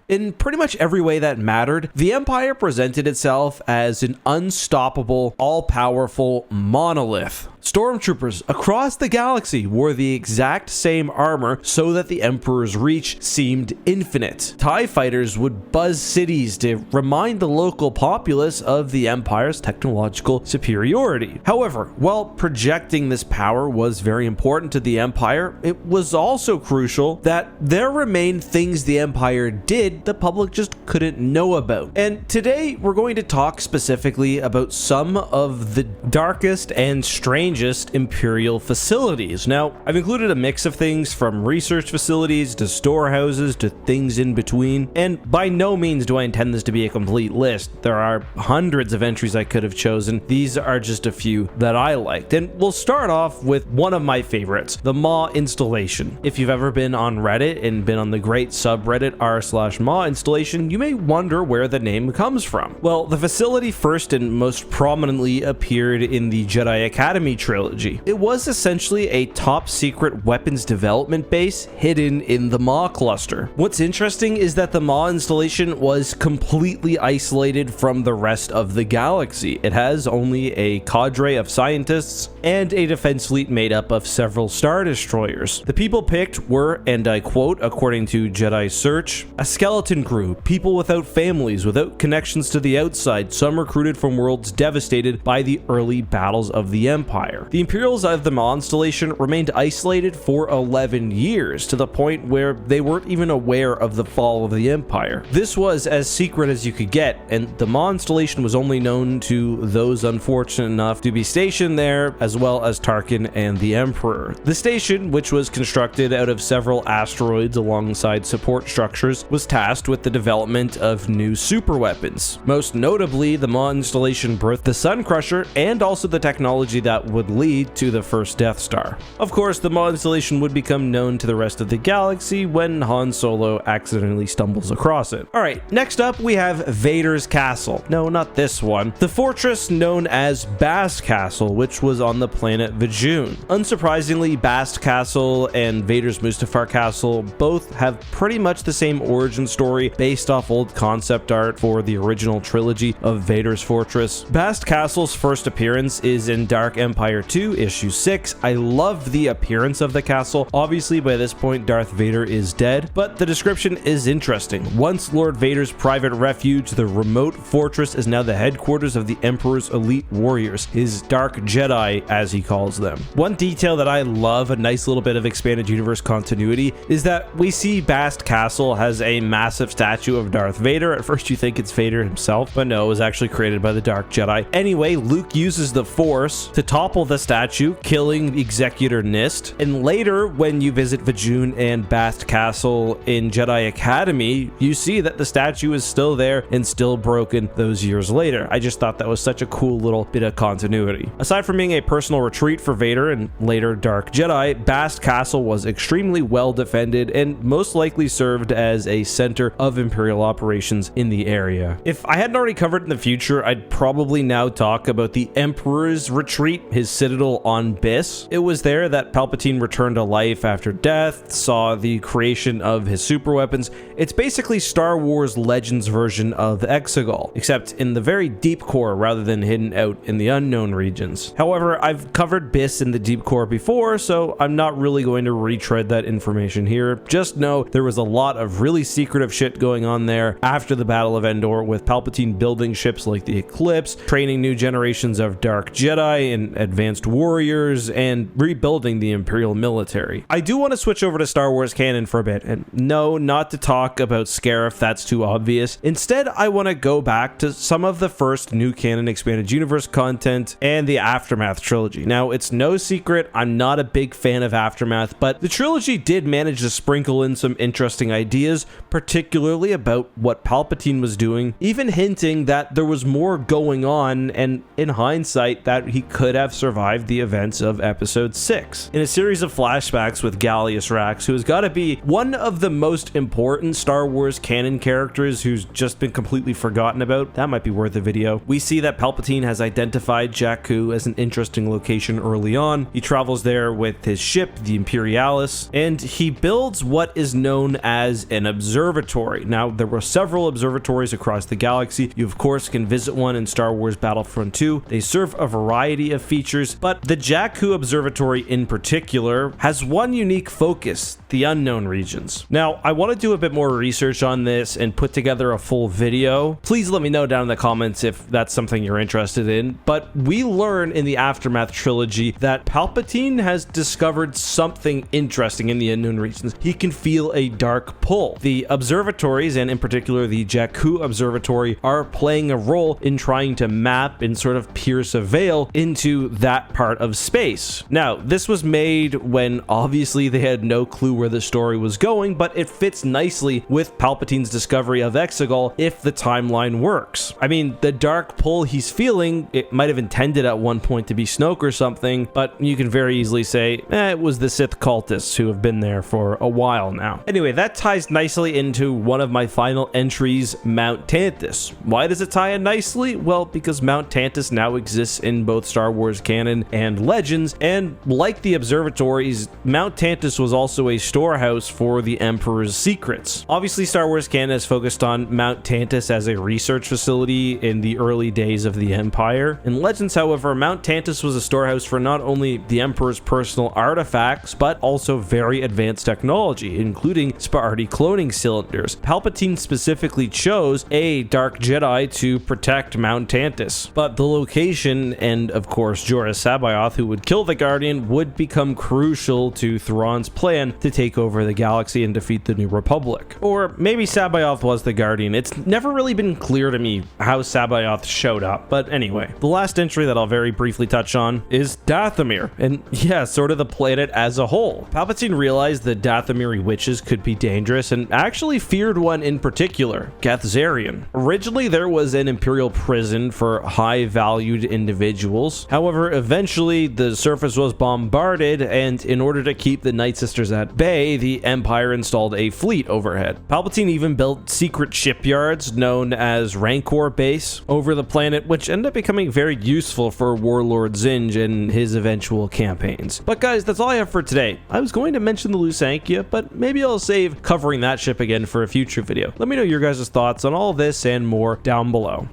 In pretty much every way that mattered, the Empire presented itself as an unstoppable, all-powerful monolith. Stormtroopers across the galaxy wore the exact same armor so that the Emperor's reach seemed infinite. TIE fighters would buzz cities to remind the local populace of the Empire's technological superiority. However, while projecting this power was very important to the Empire, it was also crucial that there remained things the Empire did the public just couldn't know about. And today we're going to talk specifically about some of the darkest and strangest Imperial facilities. Now, I've included a mix of things from research facilities to storehouses to things in between, and by no means do I intend this to be a complete list. There are hundreds of entries I could have chosen. These are just a few that I liked, and we'll start off with one of my favorites, the Maw Installation. If you've ever been on Reddit and been on the great subreddit r/Maw Installation, you may wonder where the name comes from. Well, the facility first and most prominently appeared in the Jedi Academy trilogy. It was essentially a top secret weapons development base hidden in the Maw cluster. What's interesting is that the Maw Installation was completely isolated from the rest of the galaxy. It has only a cadre of scientists and a defense fleet made up of several star destroyers. The people picked were, and I quote, according to Jedi Search, a skeleton crew, people without families, without connections to the outside, some recruited from worlds devastated by the early battles of the Empire. The Imperials of the Maw Installation remained isolated for 11 years, to the point where they weren't even aware of the fall of the Empire. This was as secret as you could get, and the Maw Installation was only known to those unfortunate enough to be stationed there, as well as Tarkin and the Emperor. The station, which was constructed out of several asteroids alongside support structures, was tasked with the development of new superweapons. Most notably, the Maw Installation birthed the Sun Crusher and also the technology that would lead to the first Death Star. Of course, the Maw Installation would become known to the rest of the galaxy when Han Solo accidentally stumbles across it. Alright, next up we have Vader's Castle. No, not this one. The fortress known as Bast Castle, which was on the planet Vajun. Unsurprisingly, Bast Castle and Vader's Mustafar Castle both have pretty much the same origin story based off old concept art for the original trilogy of Vader's Fortress. Bast Castle's first appearance is in Dark Empire 2, Issue 6. I love the appearance of the castle. Obviously, by this point, Darth Vader is dead, but the description is interesting. Once Lord Vader's private refuge, the remote fortress is now the headquarters of the Emperor's elite warriors, his Dark Jedi, as he calls them. One detail that I love, a nice little bit of expanded universe continuity, is that we see Bast Castle has a massive statue of Darth Vader. At first you think it's Vader himself, but no, it was actually created by the Dark Jedi. Anyway, Luke uses the Force to topple the statue, killing Executor Nist. And later, when you visit Vajun and Bast Castle in Jedi Academy, you see that the statue is still there and still broken those years later. I just thought that was such a cool little bit of continuity. Aside from being a personal retreat for Vader and later Dark Jedi, Bast Castle was extremely well defended and most likely served as a center of Imperial operations in the area. If I hadn't already covered in the future, I'd probably now talk about the Emperor's retreat, his citadel on Biss. It was there that Palpatine returned to life after death, saw the creation of his superweapons. It's basically Star Wars Legends version of Exegol, except in the very deep core rather than hidden out in the unknown regions. However, I've covered Biss in the deep core before, so I'm not really going to retread that information here. Just know there was a lot of really secretive shit going on there after the Battle of Endor, with Palpatine building ships like the Eclipse, training new generations of Dark Jedi and advanced warriors, and rebuilding the Imperial military. I do want to switch over to Star Wars canon for a bit, and no, not to talk about Scarif, that's too obvious. Instead, I want to go back to some of the first new canon expanded universe content and the Aftermath trilogy. Now, it's no secret I'm not a big fan of Aftermath, but the trilogy did manage to sprinkle in some interesting ideas, particularly about what Palpatine was doing, even hinting that there was more going on, and in hindsight, that he could have survived the events of episode 6. In a series of flashbacks with Gallius Rax, who has got to be one of the most important Star Wars canon characters who's just been completely forgotten about, that might be worth a video. We see that Palpatine has identified Jakku as an interesting location early on. He travels there with his ship, the Imperialis, and he builds what is known as an observatory. Now, there were several observatories across the galaxy. You, of course, can visit one in Star Wars Battlefront 2. They serve a variety of features, but the Jakku Observatory in particular has one unique focus: the unknown regions. Now, I want to do a bit more research on this and put together a full video. Please let me know down in the comments if that's something you're interested in, but we learn in the Aftermath trilogy that Palpatine has discovered something interesting in the unknown regions. He can feel a dark pull. The observatories, and in particular the Jakku Observatory, are playing a role in trying to map and sort of pierce a veil into that part of space. Now, this was made when obviously they had no clue where the story was going, but it fits nicely with Palpatine's discovery of Exegol if the timeline works. I mean, the dark pull he's feeling, it might have intended at one point to be Snoke or something, but you can very easily say, it was the Sith cultists who have been there for a while now. Anyway, that ties nicely into one of my final entries, Mount Tantus. Why does it tie in nicely? Well, because Mount Tantus now exists in both Star Wars canon and Legends, and like the observatories, Mount Tantus was also a storehouse for the Emperor's secrets. Obviously, Star Wars canon is focused on Mount Tantus as a research facility in the early days of the Empire. In Legends, however, Mount Tantus was a storehouse for not only the Emperor's personal artifacts, but also very advanced technology, including Sparti cloning cylinders. Palpatine specifically chose a Dark Jedi to protect Mount Tantus, but the location and, of course, Jorah Sabaoth, who would kill the Guardian, would become crucial to Thrawn's plan to take over the galaxy and defeat the New Republic. Or maybe Sabaoth was the Guardian. It's never really been clear to me how Sabaoth showed up, but anyway. The last entry that I'll very briefly touch on is Dathomir, and yeah, sort of the planet as a whole. Palpatine realized that Dathomiri witches could be dangerous and actually feared one in particular, Gethzarian. Originally, there was an Imperial prison for high-valued individuals. However, eventually, the surface was bombarded, and in order to keep the Night Sisters at bay, the Empire installed a fleet overhead. Palpatine even built secret shipyards known as Rancor Base over the planet, which ended up becoming very useful for Warlord Zinj in his eventual campaigns. But guys, that's all I have for today. I was going to mention the Lusankya, but maybe I'll save covering that ship again for a future video. Let me know your guys' thoughts on all this and more down below.